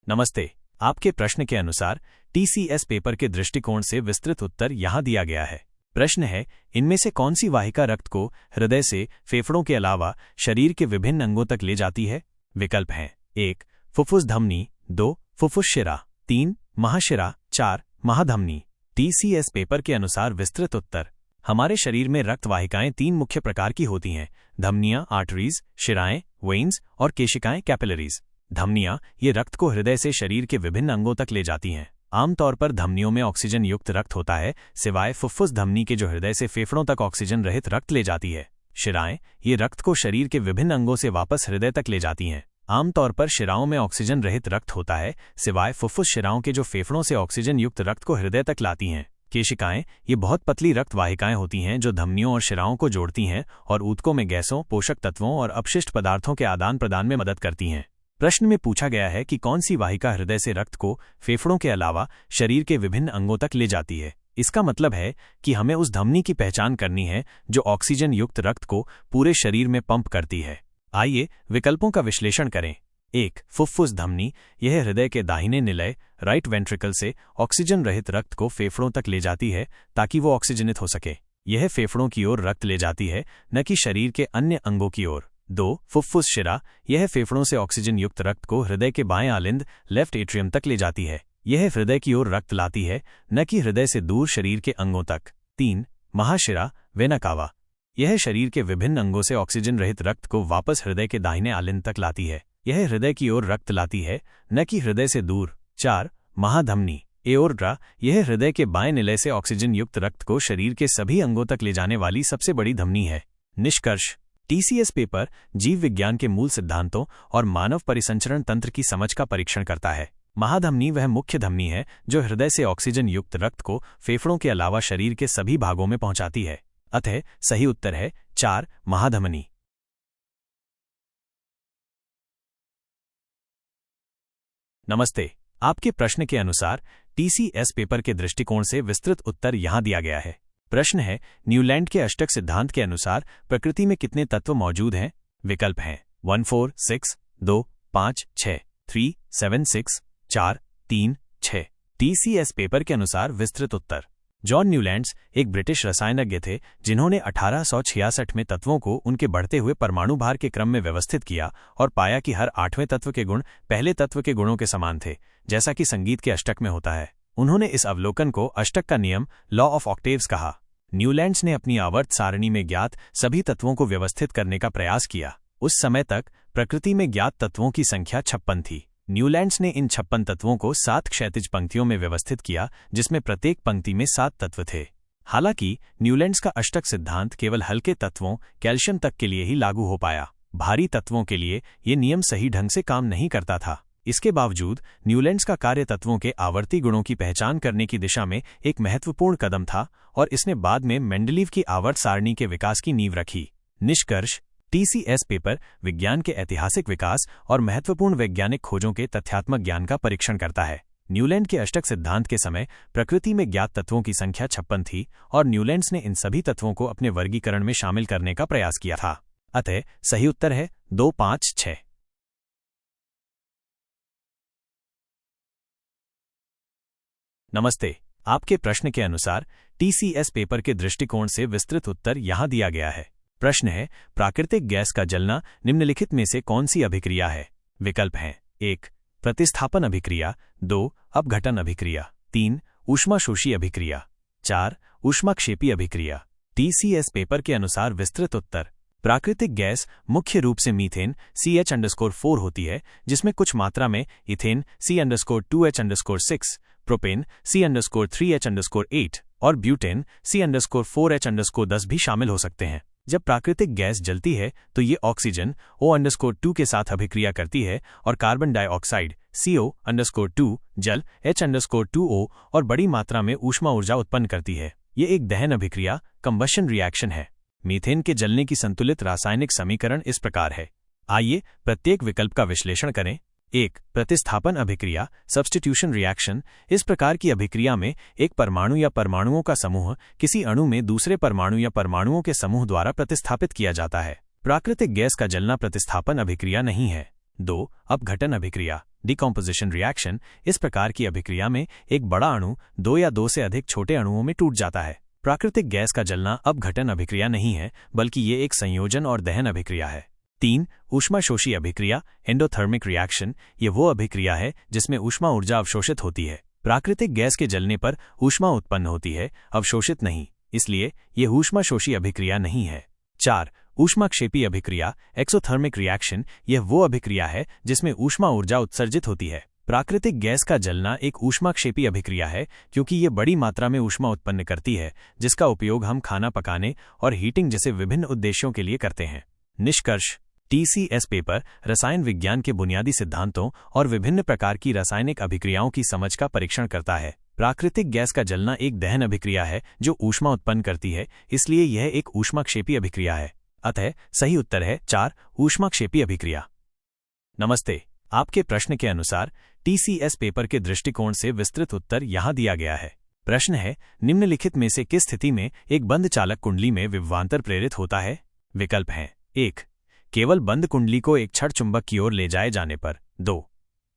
नमस्ते। आपके प्रश्न के अनुसार TCS पेपर के दृष्टिकोण से विस्तृत उत्तर यहाँ दिया गया है। प्रश्न है इनमें से कौन सी वाहिका रक्त को हृदय से फेफड़ों के अलावा शरीर के विभिन्न अंगों तक ले जाती है। विकल्प हैं 1 फुफ्फुस धमनी 2 फुफ्फुस शिरा 3 महाशिरा 4 महाधमनी। TCS पेपर के अनुसार विस्तृत उत्तर हमारे शरीर में रक्त वाहिकाएं 3 मुख्य प्रकार की होती हैं धमनियां आर्टरीज, शिराएं वेन्स और केशिकाएं कैपिलरीज। धमनियां ये रक्त को हृदय से शरीर के विभिन्न अंगों तक ले जाती हैं। आमतौर पर धमनियों में ऑक्सीजन युक्त रक्त होता है, सिवाय फुफ्फुस धमनी के जो हृदय से फेफड़ों तक ऑक्सीजन रहित रक्त ले जाती है। शिराएं ये रक्त को शरीर के विभिन्न अंगों से वापस हृदय तक ले जाती हैं। आमतौर पर शिराओं में ऑक्सीजन रहित रक्त होता है, सिवाय फुफ्फुस शिराओं के जो फेफड़ों से ऑक्सीजन युक्त रक्त को हृदय तक लाती हैं। केशिकाएं ये बहुत पतली रक्त वाहिकाएं होती हैं जो धमनियों और शिराओं को जोड़ती हैं और ऊतकों में गैसों, पोषक तत्वों और अपशिष्ट पदार्थों के आदान प्रदान में मदद करती हैं। प्रश्न में पूछा गया है कि कौन सी वाहिका हृदय से रक्त को फेफड़ों के अलावा शरीर के विभिन्न अंगों तक ले जाती है। इसका मतलब है कि हमें उस धमनी की पहचान करनी है जो ऑक्सीजन युक्त रक्त को पूरे शरीर में पंप करती है। आइए विकल्पों का विश्लेषण करें। 1. फुफ्फुस धमनी यह हृदय के दाहिने निलय राइट वेंट्रिकल से ऑक्सीजन रहित रक्त को फेफड़ों तक ले जाती है ताकि वो ऑक्सीजनित हो सके। यह फेफड़ों की ओर रक्त ले जाती है, न कि शरीर के अन्य अंगों की ओर। 2. फुफ्फुस शिरा यह फेफड़ों से ऑक्सीजन युक्त रक्त को हृदय के बाएं आलिंद लेफ्ट एट्रियम तक ले जाती है। यह हृदय की ओर रक्त लाती है, न कि हृदय से दूर शरीर के अंगों तक। 3. महाशिरा वेना कावा यह शरीर के विभिन्न अंगों से ऑक्सीजन रहित रक्त को वापस हृदय के दाहिने आलिंद तक लाती है। यह हृदय की ओर रक्त लाती है, न कि हृदय से दूर। 4. महाधमनी एओर्टा यह हृदय के बाएं निलय से ऑक्सीजन युक्त रक्त को शरीर के सभी अंगों तक ले जाने वाली सबसे बड़ी धमनी है। निष्कर्ष TCS पेपर जीव विज्ञान के मूल सिद्धांतों और मानव परिसंचरण तंत्र की समझ का परीक्षण करता है। महाधमनी वह मुख्य धमनी है जो हृदय से ऑक्सीजन युक्त रक्त को फेफड़ों के अलावा शरीर के सभी भागों में पहुंचाती है। अतः सही उत्तर है 4. महाधमनी। नमस्ते। आपके प्रश्न के अनुसार TCS पेपर के दृष्टिकोण से विस्तृत उत्तर यहाँ दिया गया है। प्रश्न है, न्यूलैंड के अष्टक सिद्धांत के अनुसार प्रकृति में कितने तत्व मौजूद हैं? विकल्प हैं 1 4 6 2 5 6 3 7 6 4 3 6। TCS पेपर के अनुसार विस्तृत उत्तर। जॉन न्यूलैंड्स एक ब्रिटिश रसायनज्ञ थे जिन्होंने 1866 में तत्वों को उनके बढ़ते हुए परमाणु भार के क्रम में व्यवस्थित किया और पाया कि हर 8वें तत्व के गुण पहले तत्व के गुणों के समान थे, जैसा कि संगीत के अष्टक में होता है। उन्होंने इस अवलोकन को अष्टक का नियम लॉ ऑफ ऑक्टेव्स कहा। न्यूलैंड्स ने अपनी आवर्त सारणी में ज्ञात सभी तत्वों को व्यवस्थित करने का प्रयास किया। उस समय तक प्रकृति में ज्ञात तत्वों की संख्या 56 थी। न्यूलैंड्स ने इन 56 तत्वों को 7 क्षैतिज पंक्तियों में व्यवस्थित किया, जिसमें प्रत्येक पंक्ति में 7 तत्व थे। हालांकि न्यूलैंड्स का अष्टक सिद्धांत केवल हल्के तत्वों कैल्शियम तक के लिए ही लागू हो पाया। भारी तत्वों के लिए ये नियम सही ढंग से काम नहीं करता था। इसके बावजूद न्यूलैंड्स का कार्य तत्वों के आवर्ती गुणों की पहचान करने की दिशा में एक महत्वपूर्ण कदम था और इसने बाद में मेंडलीव की आवर्त सारणी के विकास की नींव रखी। निष्कर्ष TCS पेपर विज्ञान के ऐतिहासिक विकास और महत्वपूर्ण वैज्ञानिक खोजों के तथ्यात्मक ज्ञान का परीक्षण करता है। न्यूलैंड के अष्टक सिद्धांत के समय प्रकृति में ज्ञात तत्वों की संख्या 56 थी और न्यूलैंड्स ने इन सभी तत्वों को अपने वर्गीकरण में शामिल करने का प्रयास किया था। अतः सही उत्तर है 2 5 6। नमस्ते। आपके प्रश्न के अनुसार TCS पेपर के दृष्टिकोण से विस्तृत उत्तर यहाँ दिया गया है। प्रश्न है, प्राकृतिक गैस का जलना निम्नलिखित में से कौन सी अभिक्रिया है? विकल्प हैं 1. प्रतिस्थापन अभिक्रिया, 2. अपघटन अभिक्रिया, 3. ऊष्माशोषी अभिक्रिया, 4. ऊष्माक्षेपी अभिक्रिया। TCS पेपर के अनुसार विस्तृत उत्तर। प्राकृतिक गैस मुख्य रूप से मीथेन CH_4 होती है, जिसमें कुछ मात्रा में इथेन C_2H_6, प्रोपेन C_3H_8 और ब्यूटेन C_4H_10 भी शामिल हो सकते हैं। जब प्राकृतिक गैस जलती है तो ये ऑक्सीजन O_2 के साथ अभिक्रिया करती है और कार्बन डाइऑक्साइड CO_2 जल H_2O और बड़ी मात्रा में ऊष्मा ऊर्जा उत्पन्न करती है। ये एक दहन अभिक्रिया कंबशन रिएक्शन है। मीथेन के जलने की संतुलित रासायनिक समीकरण इस प्रकार है। आइए प्रत्येक विकल्प का विश्लेषण करें। 1. प्रतिस्थापन अभिक्रिया सब्स्टिट्यूशन रिएक्शन। इस प्रकार की अभिक्रिया में एक परमाणु या परमाणुओं का समूह किसी अणु में दूसरे परमाणु या परमाणुओं के समूह द्वारा प्रतिस्थापित किया जाता है। प्राकृतिक गैस का जलना प्रतिस्थापन अभिक्रिया नहीं है। 2. अपघटन अभिक्रिया डिकम्पोजिशन रिएक्शन। इस प्रकार की अभिक्रिया में एक बड़ा अणु 2 या 2 से अधिक छोटे अणुओं में टूट जाता है। प्राकृतिक गैस का जलना अपघटन अभिक्रिया नहीं है, बल्कि ये एक संयोजन और दहन अभिक्रिया है। 3. ऊष्माशोषी अभिक्रिया एंडोथर्मिक रिएक्शन। ये वो अभिक्रिया है जिसमें ऊष्मा ऊर्जा अवशोषित होती है। प्राकृतिक गैस के जलने पर ऊष्मा उत्पन्न होती है, अवशोषित नहीं, इसलिए ये ऊष्माशोषी अभिक्रिया नहीं है। 4. ऊष्माक्षेपी अभिक्रिया एक्सोथर्मिक रिएक्शन यह वो अभिक्रिया है जिसमें ऊष्मा ऊर्जा उत्सर्जित होती है। प्राकृतिक गैस का जलना एक ऊष्माक्षेपी अभिक्रिया है क्योंकि ये बड़ी मात्रा में ऊष्मा उत्पन्न करती है जिसका उपयोग हम खाना पकाने और हीटिंग जैसे विभिन्न उद्देश्यों के लिए करते हैं। निष्कर्ष: TCS पेपर रसायन विज्ञान के बुनियादी सिद्धांतों और विभिन्न प्रकार की रासायनिक अभिक्रियाओं की समझ का परीक्षण करता है। प्राकृतिक गैस का जलना एक दहन अभिक्रिया है जो ऊष्मा उत्पन्न करती है, इसलिए यह एक ऊष्माक्षेपी अभिक्रिया है। अतः सही उत्तर है 4, ऊष्माक्षेपी अभिक्रिया। नमस्ते। आपके प्रश्न के अनुसार TCS पेपर के दृष्टिकोण से विस्तृत उत्तर यहाँ दिया गया है। प्रश्न है, निम्नलिखित में से किस स्थिति में एक बंद चालक कुंडली में विभवांतर प्रेरित होता है? विकल्प हैं: 1. केवल बंद कुंडली को एक क्षण चुंबक की ओर ले जाए जाने पर। 2.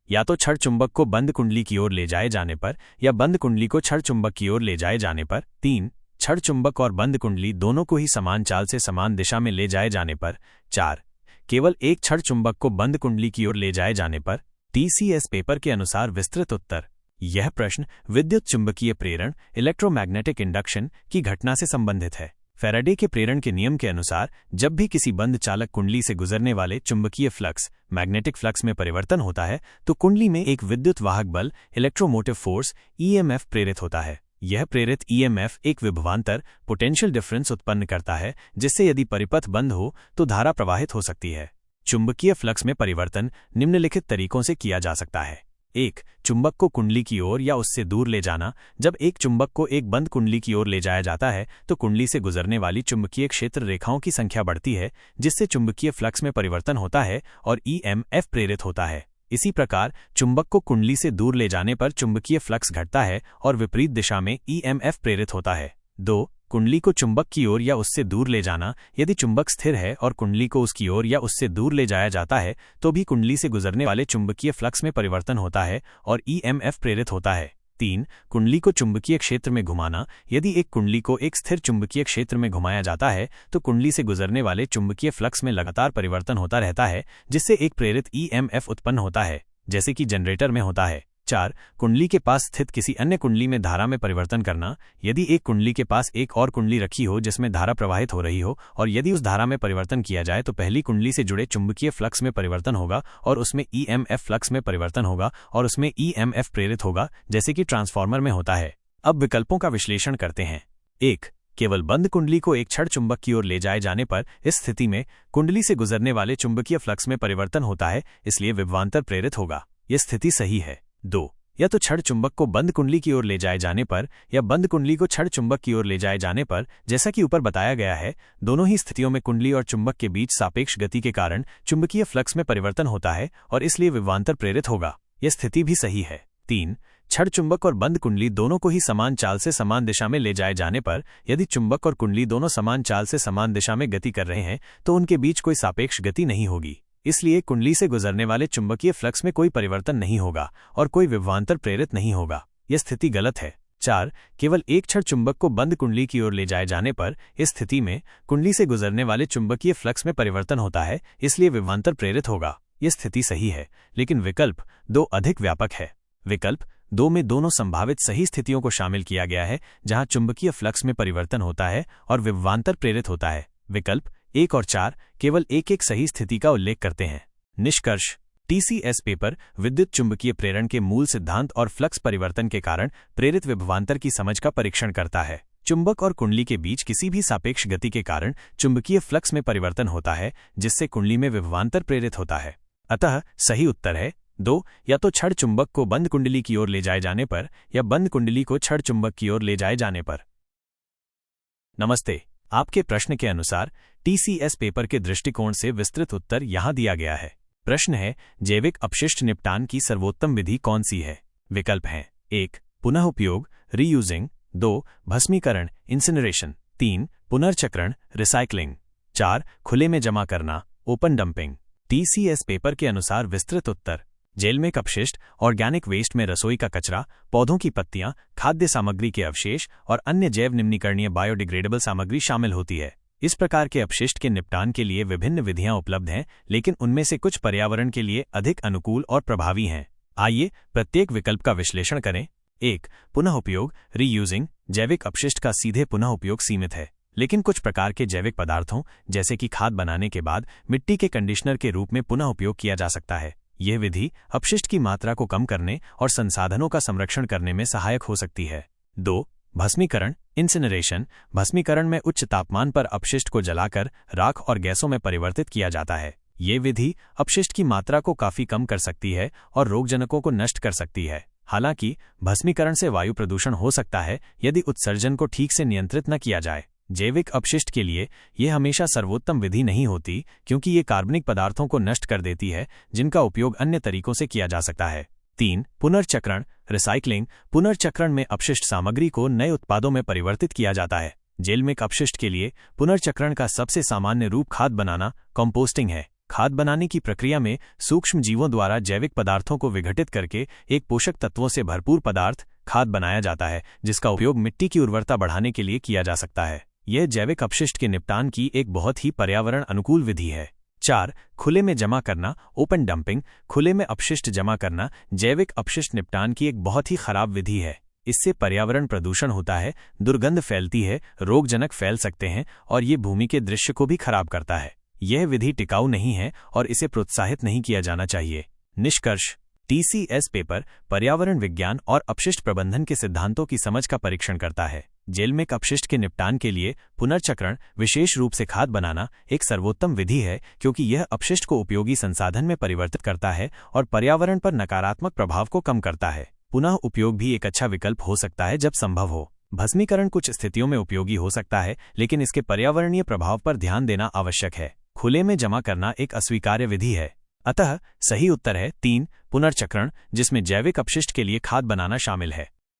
या तो क्षण चुंबक को बंद कुंडली की ओर ले जाए जाने पर या बंद कुंडली को क्षण चुंबक की ओर ले जाए जाने पर। 3. क्षण चुंबक और बंद कुंडली दोनों को ही समान चाल से समान दिशा में ले जाए जाने पर। 4. केवल एक क्षण चुंबक को बंद कुंडली की ओर ले जाए जाने पर। TCS पेपर के अनुसार विस्तृत उत्तर। यह प्रश्न विद्युत चुंबकीय प्रेरण इलेक्ट्रोमैग्नेटिक इंडक्शन की घटना से संबंधित है। फैराडे के प्रेरण के नियम के अनुसार जब भी किसी बंद चालक कुंडली से गुजरने वाले चुंबकीय फ्लक्स मैग्नेटिक फ्लक्स में परिवर्तन होता है तो कुंडली में एक विद्युत वाहक बल इलेक्ट्रोमोटिव फोर्स EMF प्रेरित होता है। यह प्रेरित EMF एक विभवांतर पोटेंशियल डिफरेंस उत्पन्न करता है जिससे यदि परिपथ बंद हो तो धारा प्रवाहित हो सकती है। चुंबकीय फ्लक्स में परिवर्तन निम्नलिखित तरीकों से किया जा सकता है। 1. चुंबक को कुंडली की ओर या उससे दूर ले जाना। जब एक चुंबक को एक बंद कुंडली की ओर ले जाया जाता है तो कुंडली से गुजरने वाली चुंबकीय क्षेत्र रेखाओं की संख्या बढ़ती है जिससे चुंबकीय फ्लक्स में परिवर्तन होता है और EMF प्रेरित होता है। इसी प्रकार चुंबक को कुंडली से दूर ले जाने पर चुंबकीय फ्लक्स घटता है और विपरीत दिशा में EMF प्रेरित होता है। 2. कुंडली को चुंबक की ओर या उससे दूर ले जाना। यदि चुंबक स्थिर है और कुंडली को उसकी ओर या उससे दूर ले जाया जाता है तो भी कुंडली से गुजरने वाले चुंबकीय फ्लक्स में परिवर्तन होता है और EMF प्रेरित होता है। 3. कुंडली को चुंबकीय क्षेत्र में घुमाना। यदि एक कुंडली को एक स्थिर चुंबकीय क्षेत्र में घुमाया जाता है तो कुंडली से गुजरने वाले चुंबकीय फ्लक्स में लगातार परिवर्तन होता रहता है जिससे एक प्रेरित EMF उत्पन्न होता है, जैसे कि जनरेटर में होता है। 4. कुंडली के पास स्थित किसी अन्य कुंडली में धारा में परिवर्तन करना। यदि एक कुंडली के पास एक और कुंडली रखी हो जिसमें धारा प्रवाहित हो रही हो और यदि उस धारा में परिवर्तन किया जाए तो पहली कुंडली से जुड़े चुंबकीय फ्लक्स में परिवर्तन होगा और उसमें EMF फ्लक्स में परिवर्तन होगा और उसमें EMF प्रेरित होगा, जैसे कि ट्रांसफार्मर में होता है। अब विकल्पों का विश्लेषण करते हैं। 1. केवल बंद कुंडली को एक क्षण चुंबक की ओर ले जाए जाने पर। इस स्थिति में कुंडली से गुजरने वाले चुंबकीय फ्लक्स में परिवर्तन होता है, इसलिए विभवांतर प्रेरित होगा। यह स्थिति सही है। 2. या तो क्षण चुंबक को बंद कुंडली की ओर ले जाए जाने पर या बंद कुंडली को क्षण चुंबक की ओर ले जाए जाने पर। जैसा कि ऊपर बताया गया है, दोनों ही स्थितियों में कुंडली और चुंबक के बीच सापेक्ष गति के कारण चुंबकीय फ्लक्स में परिवर्तन होता है और इसलिए विभवांतर प्रेरित होगा। यह स्थिति भी सही है। 3. क्षण चुंबक और बंद कुंडली दोनों को ही समान चाल से समान दिशा में ले जाए जाने पर। यदि चुंबक और कुंडली दोनों समान चाल से समान दिशा में गति कर रहे हैं तो उनके बीच कोई सापेक्ष गति नहीं होगी, इसलिए कुंडली से गुजरने वाले चुंबकीय फ्लक्स में कोई परिवर्तन नहीं होगा और कोई विभवांतर प्रेरित नहीं होगा। यह स्थिति गलत है। 4. केवल एक क्षण चुंबक को बंद कुंडली की ओर ले जाए जाने पर। इस स्थिति में कुंडली से गुजरने वाले चुंबकीय फ्लक्स में परिवर्तन होता है, इसलिए विभवांतर प्रेरित होगा। यह स्थिति सही है, लेकिन विकल्प 2 अधिक व्यापक है। विकल्प 2 में दोनों संभावित सही स्थितियों को शामिल किया गया है जहां चुंबकीय फ्लक्स में परिवर्तन होता है और विभवांतर प्रेरित होता है। विकल्प 1 और 4 केवल एक सही स्थिति का उल्लेख करते हैं। निष्कर्ष: TCS पेपर विद्युत चुंबकीय प्रेरण के मूल सिद्धांत और फ्लक्स परिवर्तन के कारण प्रेरित विभवांतर की समझ का परीक्षण करता है। चुंबक और कुंडली के बीच किसी भी सापेक्ष गति के कारण चुंबकीय फ्लक्स में परिवर्तन होता है जिससे कुंडली में विभवांतर प्रेरित होता है। अतः सही उत्तर है 2. या तो क्षण चुंबक को बंद कुंडली की ओर ले जाए जाने पर या बंद कुंडली को क्षण चुंबक की ओर ले जाए जाने पर। नमस्ते। आपके प्रश्न के अनुसार TCS पेपर के दृष्टिकोण से विस्तृत उत्तर यहाँ दिया गया है। प्रश्न है, जैविक अपशिष्ट निपटान की सर्वोत्तम विधि कौन सी है? विकल्प हैं: 1. पुनः उपयोग रीयूजिंग। 2. भस्मीकरण इंसिनरेशन। 3. पुनर्चक्रण रिसाइकलिंग। 4. खुले में जमा करना ओपन डंपिंग। TCS पेपर के अनुसार विस्तृत उत्तर: जैविक अपशिष्ट ऑर्गेनिक वेस्ट में रसोई का कचरा, पौधों की पत्तियां, खाद्य सामग्री के अवशेष और अन्य जैव निम्नीकरणीय बायोडिग्रेडेबल सामग्री शामिल होती है। इस प्रकार के अपशिष्ट के निपटान के लिए विभिन्न विधियां उपलब्ध हैं, लेकिन उनमें से कुछ पर्यावरण के लिए अधिक अनुकूल और प्रभावी हैं। आइए प्रत्येक विकल्प का विश्लेषण करें। 1. पुनः उपयोग रीयूजिंग। जैविक अपशिष्ट का सीधे पुनः उपयोग सीमित है। लेकिन कुछ प्रकार के जैविक पदार्थों जैसे कि खाद बनाने के बाद मिट्टी के कंडीशनर के रूप में पुनः उपयोग किया जा सकता है। यह विधि अपशिष्ट की मात्रा को कम करने और संसाधनों का संरक्षण करने में सहायक हो सकती है। 2. भस्मीकरण इंसिनरेशन। भस्मीकरण में उच्च तापमान पर अपशिष्ट को जलाकर राख और गैसों में परिवर्तित किया जाता है। ये विधि अपशिष्ट की मात्रा को काफी कम कर सकती है और रोगजनकों को नष्ट कर सकती है। हालांकि भस्मीकरण से वायु प्रदूषण हो सकता है यदि उत्सर्जन को ठीक से नियंत्रित न किया जाए। जैविक अपशिष्ट के लिए यह हमेशा सर्वोत्तम विधि नहीं होती, क्योंकि ये कार्बनिक पदार्थों को नष्ट कर देती है जिनका उपयोग अन्य तरीकों से किया जा सकता है। 3. पुनर्चक्रण रिसाइक्लिंग। पुनर्चक्रण में अपशिष्ट सामग्री को नए उत्पादों में परिवर्तित किया जाता है। जैविक अपशिष्ट के लिए पुनर्चक्रण का सबसे सामान्य रूप खाद बनाना कंपोस्टिंग है। खाद बनाने की प्रक्रिया में सूक्ष्म जीवों द्वारा जैविक पदार्थों को विघटित करके एक पोषक तत्वों से भरपूर पदार्थ खाद बनाया जाता है, जिसका उपयोग मिट्टी की उर्वरता बढ़ाने के लिए किया जा सकता है। यह जैविक अपशिष्ट के निपटान की एक बहुत ही पर्यावरण अनुकूल विधि है। 4. खुले में जमा करना ओपन डंपिंग। खुले में अपशिष्ट जमा करना जैविक अपशिष्ट निपटान की एक बहुत ही खराब विधि है। इससे पर्यावरण प्रदूषण होता है, दुर्गंध फैलती है, रोगजनक फैल सकते हैं और ये भूमि के दृश्य को भी खराब करता है। यह विधि टिकाऊ नहीं है और इसे प्रोत्साहित नहीं किया जाना चाहिए। निष्कर्ष: TCS पेपर पर्यावरण विज्ञान और अपशिष्ट प्रबंधन के सिद्धांतों की समझ का परीक्षण करता है। जैविक अपशिष्ट के निपटान के लिए पुनर्चक्रण, विशेष रूप से खाद बनाना, एक सर्वोत्तम विधि है, क्योंकि यह अपशिष्ट को उपयोगी संसाधन में परिवर्तित करता है और पर्यावरण पर नकारात्मक प्रभाव को कम करता है। पुनः उपयोग भी एक अच्छा विकल्प हो सकता है जब संभव हो। भस्मीकरण कुछ स्थितियों में उपयोगी हो सकता है, लेकिन इसके पर्यावरणीय प्रभाव पर ध्यान देना आवश्यक है। खुले में जमा करना एक अस्वीकार्य विधि है। अतः सही उत्तर है 3. पुनर्चक्रण, जिसमें जैविक अपशिष्ट के लिए खाद बनाना शामिल है।